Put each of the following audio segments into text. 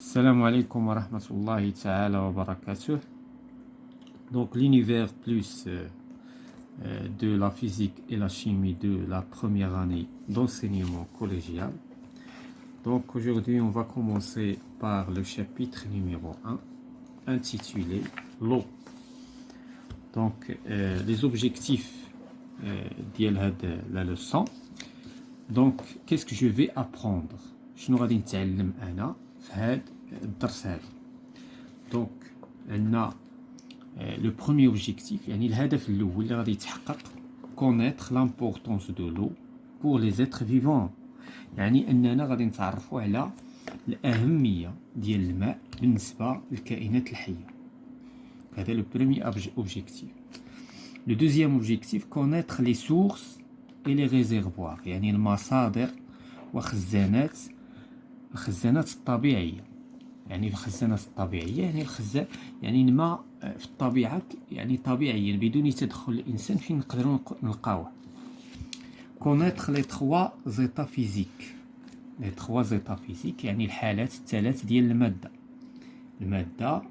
Salam alaikum wa rahmatullahi ta'ala wa barakatuh. Donc l'univers plus de la physique et la chimie de la première année d'enseignement collégial. Donc aujourd'hui on va commencer par le chapitre numéro 1 intitulé l'eau. Donc les objectifs de la leçon. Donc qu'est-ce que je vais apprendre? شنو غادي نتعلم أنا في هذا الدرس هذا؟ دونك عندنا لو بروميي اوبجيكتيف يعني الهدف الاول اللي غادي يتحقق كونيتر لامبورطونس دو لو بور لي زيتر فيفون، يعني اننا غادي نتعرفوا على الاهميه ديال الماء بالنسبه للكائنات الحيه. هذا لو بروميي اوبجيكتيف. لو دوزيام اوبجيكتيف كونيتر لي سورس اي لي ريزيرفوار، يعني المصادر وخزانات الخزانات الطبيعيه. يعني الخزانات الطبيعيه يعني يعني الماء في الطبيعه يعني طبيعيا بدون تدخل الانسان فين نقدروا نلقاوه. كونيتر لي تخوا زيتا فيزيك، لي تخوا زيتا فيزيك يعني الحالات الثلاث ديال الماده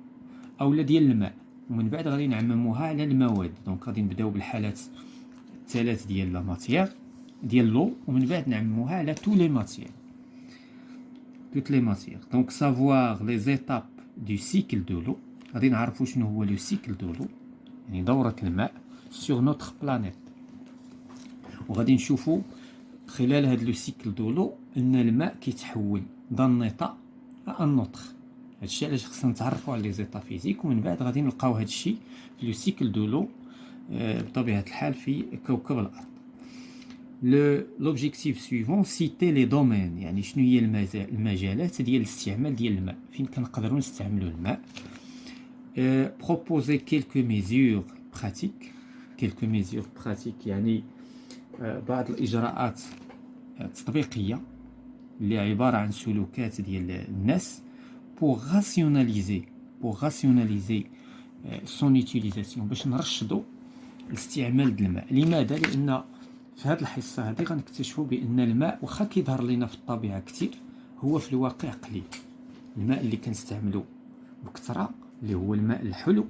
اولا ديال الماء، ومن بعد غادي نعمموها على المواد. دونك غادي نبداو بالحالات الثلاث ديال لا ماتيير ديال لو، ومن بعد نعمموها على تو لي ماتيير. toutes les matières. Donc savoir les étapes du cycle de l'eau. غادي نعرفوا شنو هو لو cycle de l'eau، يعني دورة الماء sur notre planète. وغادي نشوفوا خلال هذا لو cycle de l'eau ان الماء كيتحول d'un état à un autre. هادشي علاش خصنا نتعرفوا على لي زيتا فيزيك، ومن بعد غادي نلقاو هادشي في لو cycle de l'eau بطبيعة الحال في كوكب الأرض. l'objectif suivant citer les domaines، يعني شنو هي المجالات ديال الاستعمال ديال الماء، فين كنقدروا نستعملوا الماء. proposer quelques mesures pratiques يعني بعض الاجراءات التطبيقيه اللي عباره عن سلوكات ديال الناس pour rationaliser son utilisation، باش نرشدوا الاستعمال ديال الماء. لماذا؟ لان في هذه الحصه هذه غنكتشفوا بان الماء واخا كيظهر لنا في الطبيعه كثير، هو في الواقع قليل. الماء اللي كنستعملوا بكثره اللي هو الماء الحلو،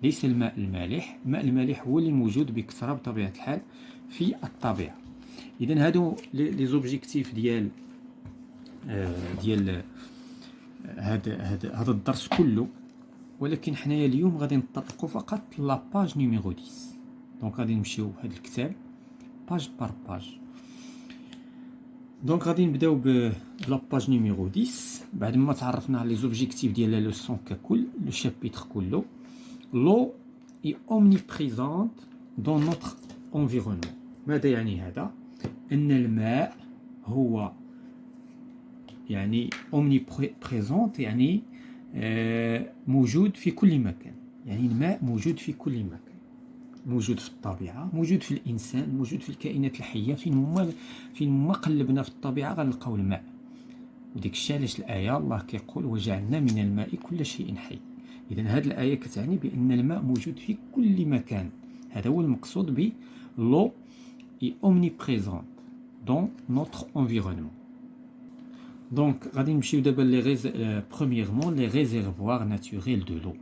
ليس الماء المالح. الماء المالح هو اللي موجود بكثره بطبيعه الحال في الطبيعه. اذا هادو لي زوبجيكتيف ديال هذا الدرس كله، ولكن حنايا اليوم غادي نطبقوا فقط لا باج نيميرو 10. دونك غادي نمشيو بهذا الكتاب باج بار باج. دونك غادي نبداو بلا باج نيميرو 10 بعد ما تعرفنا على لي زوبجيكتيف ديال لا لوسون ككل، لو شابيتر كله. لو اي اومنيبريزونت دون نوتر انفيرونمون. ماذا يعني هذا؟ ان الماء هو يعني اومنيبريزونت يعني موجود في كل مكان. يعني الماء موجود في كل مكان، موجود في الطبيعه، موجود في الانسان، موجود في الكائنات الحيه. فين ما قلبنا في الطبيعه غنلقاو الماء. وديك الشيء علاش الايه الله كيقول وجعلنا من الماء كل شيء حي. اذا هذه الايه كتعني بان الماء موجود في كل مكان. هذا هو المقصود ب لو اي اومنيبريزونت دون نوتر انفيرونمون. دونك غادي نمشيو دابا لي برومييرمون لي ريزيرفوار ناتوريل دو لو.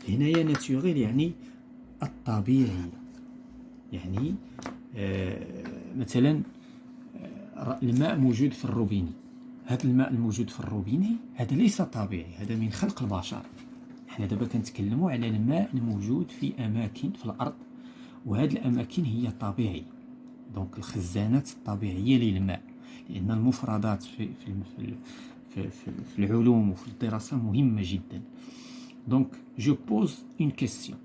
هنايا ناتوريل يعني الطبيعي، يعني مثلا الماء موجود في الروبيني. هذا الماء الموجود في الروبيني هذا ليس طبيعي، هذا من خلق البشر. احنا دابا كنتكلموا على الماء الموجود في اماكن في الارض، وهذه الاماكن هي طبيعي. دونك الخزانات الطبيعيه للماء، لان المفردات في العلوم وفي الدراسه مهمه جدا. دونك جو بوز اون كيستيون.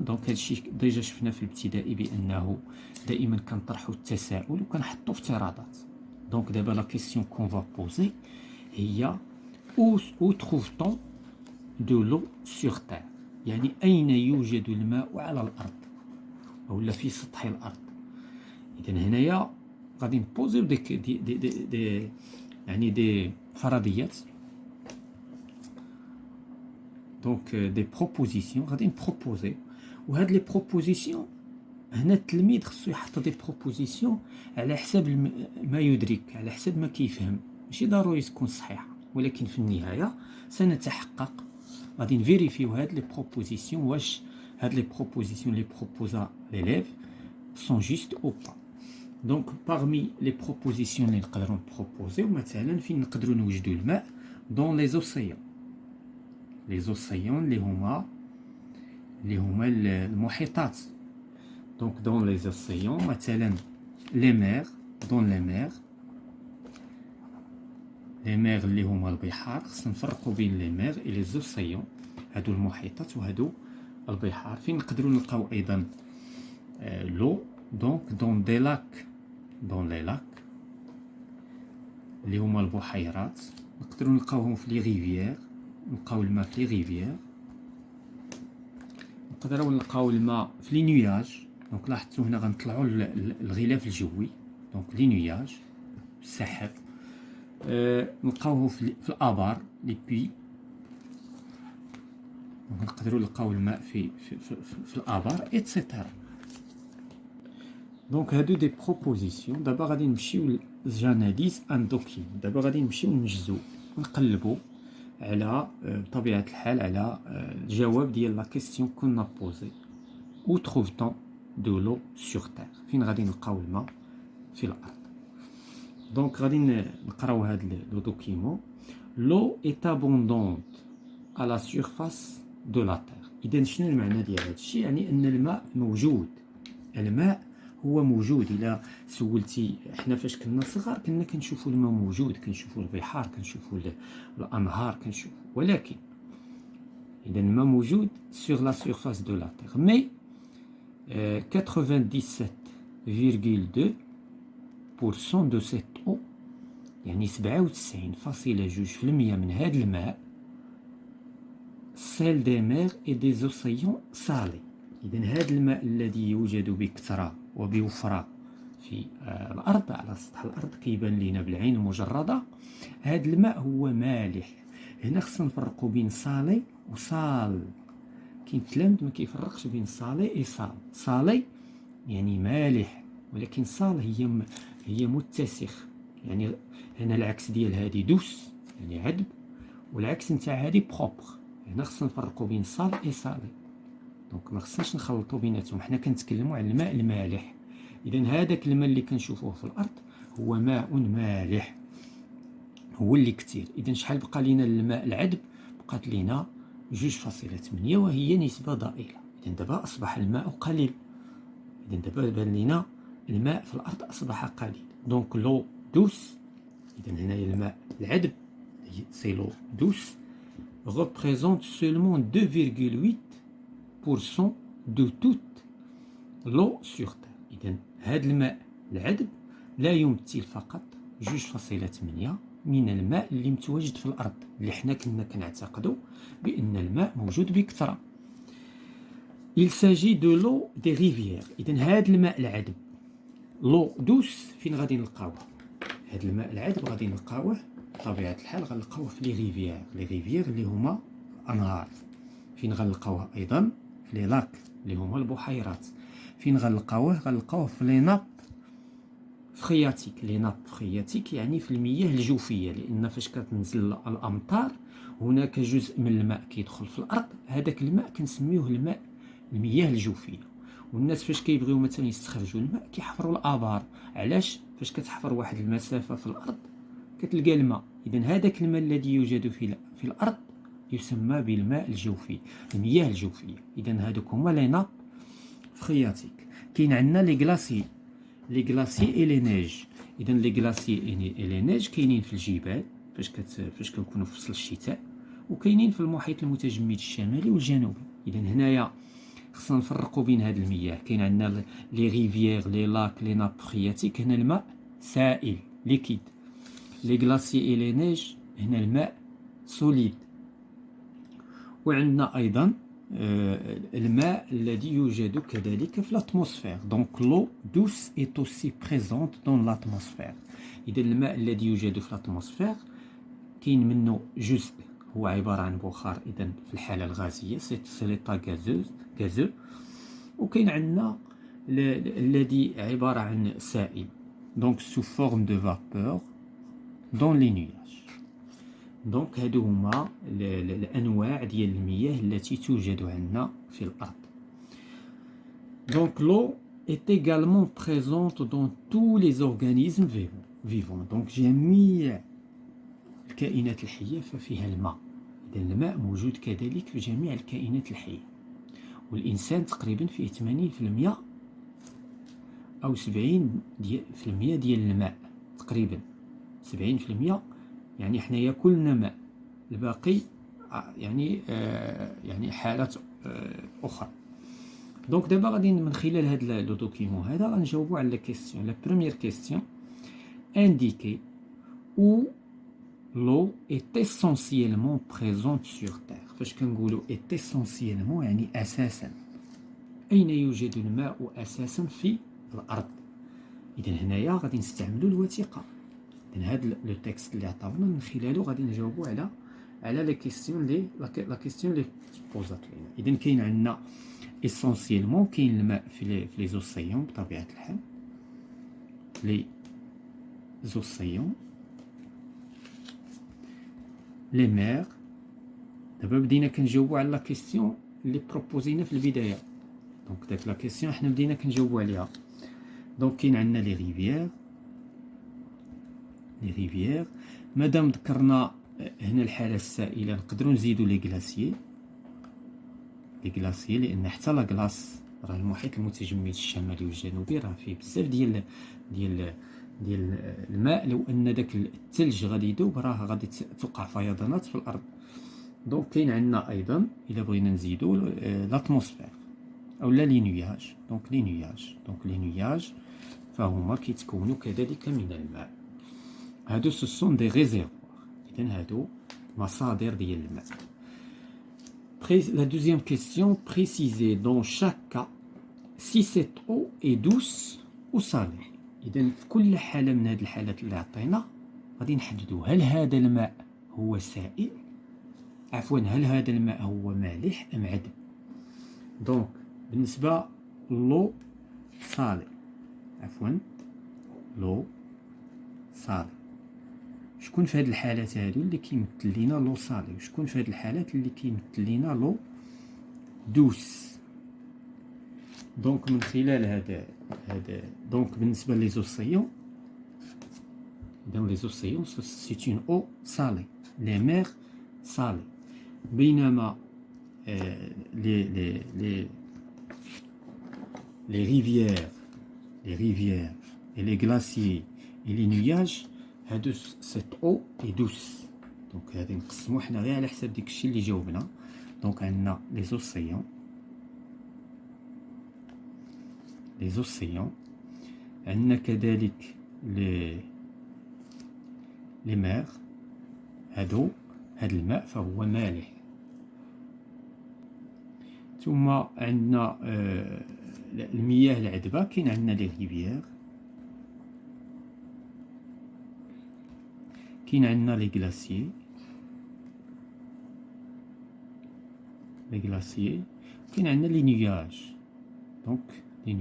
دونك هادشي ديجا شفنا في الابتدائي بانه دائما كنطرحوا التساؤل وكنحطوا افتراضات. دونك دابا لا كيستيون كون فا بوزي هي او تروفتون دو لو سور تير، يعني اين يوجد الماء على الارض او في سطح الارض. اذا هنايا غادي نبوزيو دي يعني دي فرضيات. دونك دي بروبوزيسيون غادي نبروبوزي، وهاد لي بروبوزيسيون هنا التلميذ خصو يحط دي بروبوزيسيون على حساب ما يدرك، على حساب ما كيفهم، ماشي ضروري تكون صحيحه. ولكن في النهاية سنتحقق غادي نفيريفيو هاد لي بروبوزيسيون واش هاد لي بروبوزيسيون لي بروبوزا ليليف سون جوست او با. دونك باغمي لي بروبوزيسيون اللي نقدروا نبروبوزيو مثلا فين نقدروا نوجدوا الماء دون لي زوسيون، لي زوسيون اللي هما المحيطات. دونك دون لي زوسيون مثلا لي مير، دون لي مير اللي هما البحار. خصنا نفرقوا بين لي مير و لي زوسيون، هادو المحيطات وهادو البحار. فين نقدروا نلقاو ايضا لو، دونك دون دي لاك، دون لي لاك اللي هما البحيرات. نقدروا نلقاوهم في لي ريفيير، نلقاو الماء في لي ريفيير. نقدروا نلقاو الماء في لي نياج. دونك لاحظتوا هنا غنطلعوا الغلاف الجوي، دونك لي نياج السحاب. نلقاوه في الابار لي بي. دونك نقدروا نلقاو الماء في الابار ايتترا. دونك هادو دي بروبوزيسيون. دابا غادي نمشيو لجاناليز اندوكين. دابا غادي نمشيو نجزو نقلبو على بطبيعة الحال على الجواب ديال لا كيسيون كنا بوزي. او تروفتون دو لو سور تير؟ فين غادي نلقاو الماء في الارض؟ دونك غادي نقراو هاد لو دوكيمون. لو ايت ابوندونت على لا سيرفاس دو لا تير. اذا شنو المعنى ديال هاد الشيء؟ يعني ان الماء موجود. الماء هو موجود. الا سولتي حنا فاش كنا صغار كنا كنشوفوا الماء موجود، كنشوفوا البحار، كنشوفوا الانهار، كنشوفوا، ولكن اذا الماء موجود sur la surface de la terre. Mais 97,2% de cette eau، يعني 97.2% من هذا الماء celle des mers et des océans salés. إذا هذا الماء الذي يوجد بكثرة وبوفرة في الأرض على سطح الأرض كيبان لينا بالعين المجردة، هذا الماء هو مالح. هنا خصنا نفرقوا بين صالي وصال. كاين تلامذ ما كيفرقش بين صالي اي صال. صالي يعني مالح، ولكن صال هي متسخ. يعني هنا العكس ديال هذه دوس يعني عذب، والعكس نتاع هذه بروبر. هنا خصنا نفرقوا بين صال اي صالي. دونك ما خصناش نخلطوا بيناتهم. حنا كنتكلموا على الماء المالح. اذا هذاك الماء اللي كنشوفوه في الارض هو ماء مالح، هو اللي كثير. اذا شحال بقى لينا الماء العذب؟ بقات لينا 2.8 وهي نسبة ضئيلة. اذا دابا اصبح الماء قليل. اذا دابا بان لينا الماء في الارض اصبح قليل. دونك لو دوس، اذا هنايا الماء العذب سي لو دوس représente seulement 2,8% de toute l'eau sur terre. إذا هذا الماء العذب لا يمثل فقط 2.8 من الماء اللي متواجد في الأرض، اللي حنا كنا كنعتقدوا بأن الماء موجود بكثرة. Il s'agit de l'eau des rivières. إذا هذا الماء العذب لو دوس فين غادي نلقاوه؟ هذا الماء العذب غادي نلقاوه بطبيعة الحال غنلقاوه في لي ريفيير. لي ريفيير اللي هما أنهار. فين غنلقاوه أيضا؟ في لي لاك اللي هما البحيرات. فين غنلقاوه في لي ناب فرياتيك. لي ناب فرياتيك يعني في المياه الجوفية، لأن فاش كتنزل الأمطار هناك جزء من الماء كيدخل في الأرض. هذاك الماء كنسميوه المياه الجوفية. والناس فاش كيبغيو مثلا يستخرجوا الماء كيحفروا الآبار. علاش؟ فاش كتحفر واحد المسافة في الأرض كتلقى الماء. إذا هذاك الماء الذي يوجد في الأرض يسمى بالماء الجوفي، المياه الجوفية. إذا هذوك هما لي ناب فرياتيك. كاين عندنا لي غلاسي، لي غلاسي اي لي نيج. إذا لي غلاسي اي لي نيج كاينين في الجبال فاش كنكونوا في فصل الشتاء، وكاينين في المحيط المتجمد الشمالي والجنوبي. إذا هنايا خصنا نفرقوا بين هاد المياه. كاين عندنا لي ريفيير، لي لاك، لي ناب فرياتيك. هنا الماء سائل ليكيد. لي غلاسي اي لي نيج هنا الماء سوليد. وعندنا ايضا الماء الذي يوجد كذلك في الاتموسفير. دونك لو دوس est aussi présente dans l'atmosphère. اذا الماء الذي يوجد في الاتموسفير كاين منه جزء هو عبارة عن بخار، اذا في الحالة الغازية سي ليطا غازو. وكاين عندنا الذي عبارة عن سائل، دونك sous forme de vapeur dans les nuages. دونك هادو هما الانواع ديال المياه التي توجد عندنا في الارض. دونك لو est également présente dans tous les organismes vivants. دونك جميع الكائنات الحية ففيها الماء. إذا الماء موجود كذلك في جميع الكائنات الحية، والإنسان تقريبا فيه 80% أو 70% ديال الماء تقريبا 70%. يعني حنايا كلنا ماء، الباقي يعني حالات أخرى. دونك دابا غادي من خلال هذا لو دوكيمون هذا غنجاوبو على كيسيون. لا بروميير كيسيون indiquer où l'eau est essentiellement présente sur terre. فاش كنقولوا est essentiellement يعني أساسا، أين يوجد الماء أساسا في الأرض؟ إذا هنايا غادي نستعملوا الوثيقة. إذا هذا لو تكست اللي عطاونا من خلاله غادي نجاوبوا على لا كيسيون اللي بوزات لينا. إذا كاين عندنا essentiellement كاين الماء في لي زوسيون بطبيعة الحال، لي زوسيون لي مير. دابا بدينا كنجاوبوا على لا كيسيون اللي بروبوزينا في البداية. دونك داك لا كيسيون حنا بدينا كنجاوبوا عليها. دونك كاين عندنا لي ريفيير. مادام ذكرنا هنا الحالة السائلة نقدروا نزيدوا لي غلاسيي لأن حتى لا غلاس راه المحيط المتجمد الشمالي والجنوبي راه فيه بزاف ديال الماء. لو ان داك الثلج غادي يذوب راه غادي توقع فيضانات في الارض. دونك كاين عندنا ايضا الا بغينا نزيدو لاتموسفير او لا لي نياج. دونك لي نياج فهما كيتكونوا كذلك من الماء. هادو سون دي ريزيرفوار. اذا هادو مصادر ديال الماء. La deuxième question, précisez dans chaque cas si cette eau est douce ou salée. إذا في كل حالة من هذه الحالات اللي عطينا غادي نحددوا هل هذا الماء هو سائل، هل هذا الماء هو مالح أم عذب. دونك بالنسبة لو صالي، لو صالي، شكون في هذه الحالات هادو اللي كيمثل لينا لو صالي، وشكون في هذه الحالات اللي كيمثل لينا لو دوس. دونك من خلال هذا دونك بالنسبه لي زوسيون، اذا لي زوسيون سي اون او صالي، لي مير صالي. بينما لي ريفيير et les glaciers et les nuages هادو cette eau est douce. دونك هادي نقسمو حنا غير على حساب ديك الشيء اللي جاوبنا. دونك عندنا لي زوسيون، عندنا كذلك لي مير. هاد الماء فهو مالح. ثم عندنا المياه العذبة، كاين عندنا لي ريفيير، كاين عندنا لي غلاسيي، كاين عندنا لي نياج. دونك لي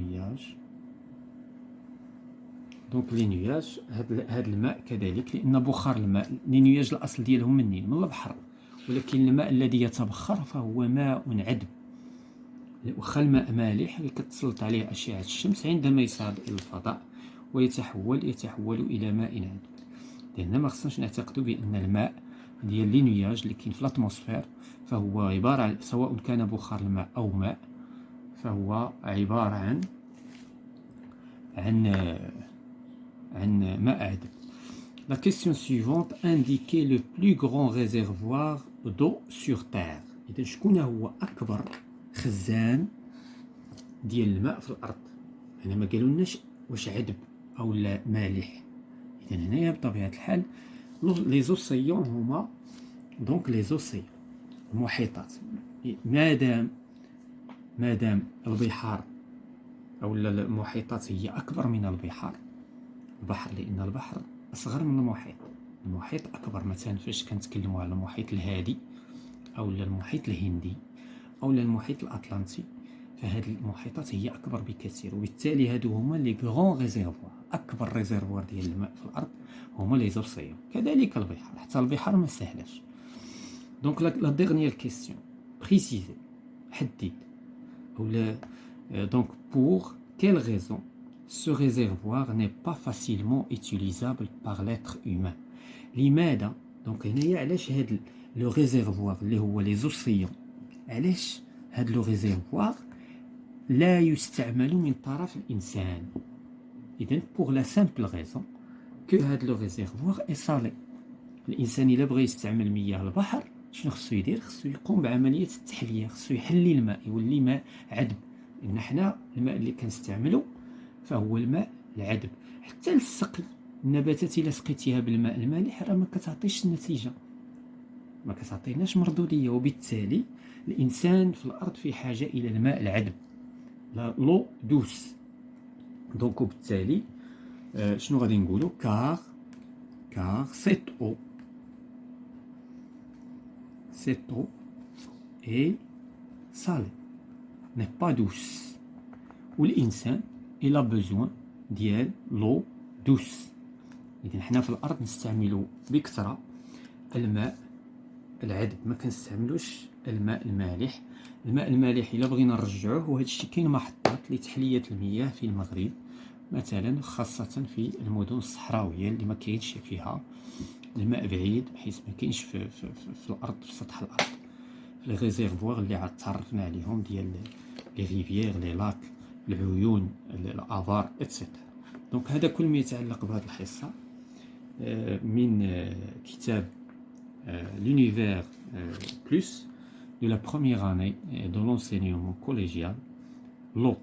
نياج هاد الماء كذلك، لأن بخار الماء لي نياج الأصل ديالهم منين؟ من البحر، ولكن الماء الذي يتبخر فهو ماء عذب. واخا الماء مالح كتسلط عليه أشعة الشمس عندما يصعد إلى الفضاء ويتحول إلى ماء عذب. لأن ما خصناش نعتقدوا بأن الماء ديال لي نياج اللي كاين في الاتموسفير فهو عبارة عن، سواء كان بخار الماء أو ماء، فهو عبارة عن ماء عذب. La question suivante, indiquez le plus grand réservoir d'eau sur terre. إذا شكون هو أكبر خزان ديال الماء في الأرض؟ هنا ما قالولناش واش عذب أو لا مالح. إذا هنايا بطبيعة الحال لي زوسيون هما دونك لي زوسيون المحيطات. مادام البحار أو المحيطات هي أكبر من البحر، لأن البحر أصغر من المحيط أكبر. مثلا فاش كنتكلموا على المحيط الهادي أو المحيط الهندي أو المحيط الأطلنطي، فهاد المحيطات هي اكبر بكثير، وبالتالي هادو هما لي غران ريزيرفوار. اكبر ريزيرفوار ديال الماء في الارض هما لي زوسيون. كذلك البحار، حتى البحار ما سهلاش. دونك لا ديرنيير كيسيون بريسيزي، حدد ولا donc pour quelle raison ce réservoir n'est pas facilement utilisable par l'être humain. لماذا دونك هنايا علاش هاد لو ريزيرفوار اللي هو لي زوسيون، علاش هاد لو ريزيرفوار لا يستعمل من طرف الانسان؟ اذا pour la simple raison que هاد لو ريزيرفوار est salé. الانسان الا بغى يستعمل مياه البحر شنو خصو يدير؟ خصو يقوم بعمليه التحليه، خصو يحلي الماء يولي ماء عذب. لان حنا الماء اللي كنستعملو فهو الماء العذب. حتى للسقي، النباتات الا سقيتيها بالماء المالح راه ما كتعطيش النتيجه، ما كتعطيناش مردوديه. وبالتالي الانسان في الارض في حاجه الى الماء العذب، لو دوس. دونك وبالتالي شنو غادي نقولوا؟ كار cette eau est salée, n'est pas douce. والإنسان il a besoin ديال لو دوس. إذن حنا في الأرض نستعملو بكثرة الماء العذب، ما كنستعملوش الماء المالح. الماء المالح إلا بغينا نرجعوه، وهذا الشيء كاين محطات لتحلية المياه في المغرب مثلا، خاصة في المدن الصحراوية اللي ما كاينش فيها الماء بعيد، بحيث ما كاينش في الارض، في سطح الارض، لي ريزيرفوار اللي عاد تعرفنا عليهم ديال لي ريفيير، لي لاك، العيون، الابار اتسيتيرا. دونك هذا كل ما يتعلق بهذه الحصه من كتاب l'univers plus de la première année de l'enseignement collégial, l'eau.